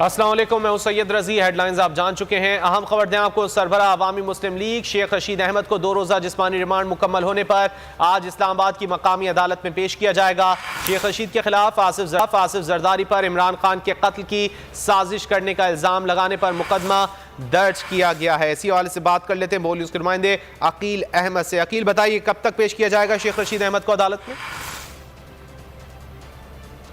अस्सलाम वालेकुम, मैं हूं सैयद रजी। हेडलाइंस आप जान चुके हैं। अहम खबर दें आपको। सरबराह अवामी मुस्लिम लीग शेख रशीद अहमद को 2 रोज़ा जिस्मानी रिमांड मुकम्मल होने पर आज इस्लामाबाद की मकामी अदालत में पेश किया जाएगा। शेख रशीद के खिलाफ आसिफ जरदारी पर इमरान खान के कत्ल की साजिश करने का इल्ज़ाम लगाने पर मुकदमा दर्ज किया गया है। इसी हवाले से बात कर लेते हैं बोली उसके नुमाइंदे अकील अहमद से। अकील, बताइए कब तक पेश किया जाएगा शेख रशीद अहमद को अदालत में?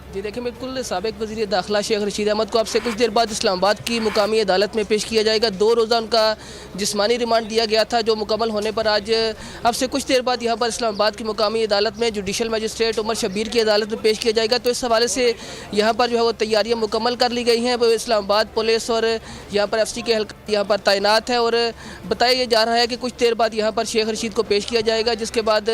जी देखिए, बिल्कुल साबिक वज़ीर दाखिला शेख रशीद अहमद को अब से कुछ देर बाद इस्लामाबाद की मुकामी अदालत में पेश किया जाएगा। 2 रोज़ा उनका जिस्मानी रिमांड दिया गया था, जो मुकम्मल होने पर आज अब से कुछ देर बाद यहाँ पर इस्लामाबाद की मुकामी अदालत में जुडिशल मजिस्ट्रेट उमर शब्बीर की अदालत में पेश किया जाएगा। तो इस हवाले से यहाँ पर जो है वो तैयारियाँ मुकम्मल कर ली गई हैं। वो इस्लामाबाद पुलिस और यहाँ पर FC के हल्का यहाँ पर तैनात है और बताया जा रहा है कि कुछ देर बाद यहाँ पर शेख रशीद को पेश किया जाएगा, जिसके बाद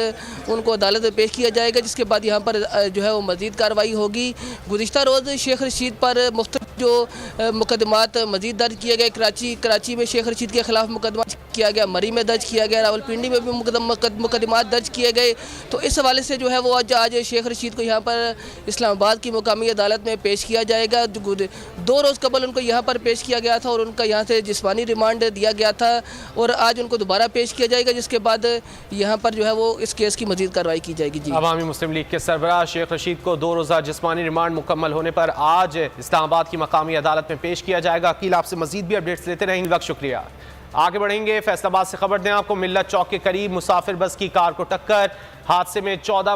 उनको अदालत में पेश किया जाएगा, जिसके बाद यहाँ पर जो है वो मज़ीद कार्रवाई होगी। गुज़िश्ता रोज़ शेख रशीद पर मुख्तलिफ जो मुकदमात मज़ीद दर्ज किए गए। कराची में शेख रशीद के ख़िलाफ़ मुकदमा किया गया, मरी में दर्ज किया गया, रावलपिंडी में भी मुकदमात दर्ज किए गए। तो इस हवाले से जो है वो आज शेख रशीद को यहाँ पर इस्लामाबाद की मुकामी अदालत में पेश किया जाएगा। 2 रोज़ कबल उनको यहाँ पर पेश किया गया था और उनका यहाँ से जिस्मानी रिमांड दिया गया था और आज उनको दोबारा पेश किया जाएगा, जिसके बाद यहाँ पर जो है वो इस केस की मज़ीद कार्रवाई की जाएगी। जी, अवामी मुस्लिम लीग के सरबराह शेख रशीद को 2 रोज़ा जिस्मानी रिमांड मुकम्मल होने पर आज इस्लामाबाद की मकामी अदालत में पेश किया जाएगा। अकील, आपसे मजीद भी अपडेट्स लेते रहेंगे। वक्त शुक्रिया। आगे बढ़ेंगे। फैसलाबाद से खबर दें आपको। मिल्लत चौक के करीब मुसाफिर बस की कार को टक्कर, हादसे में 14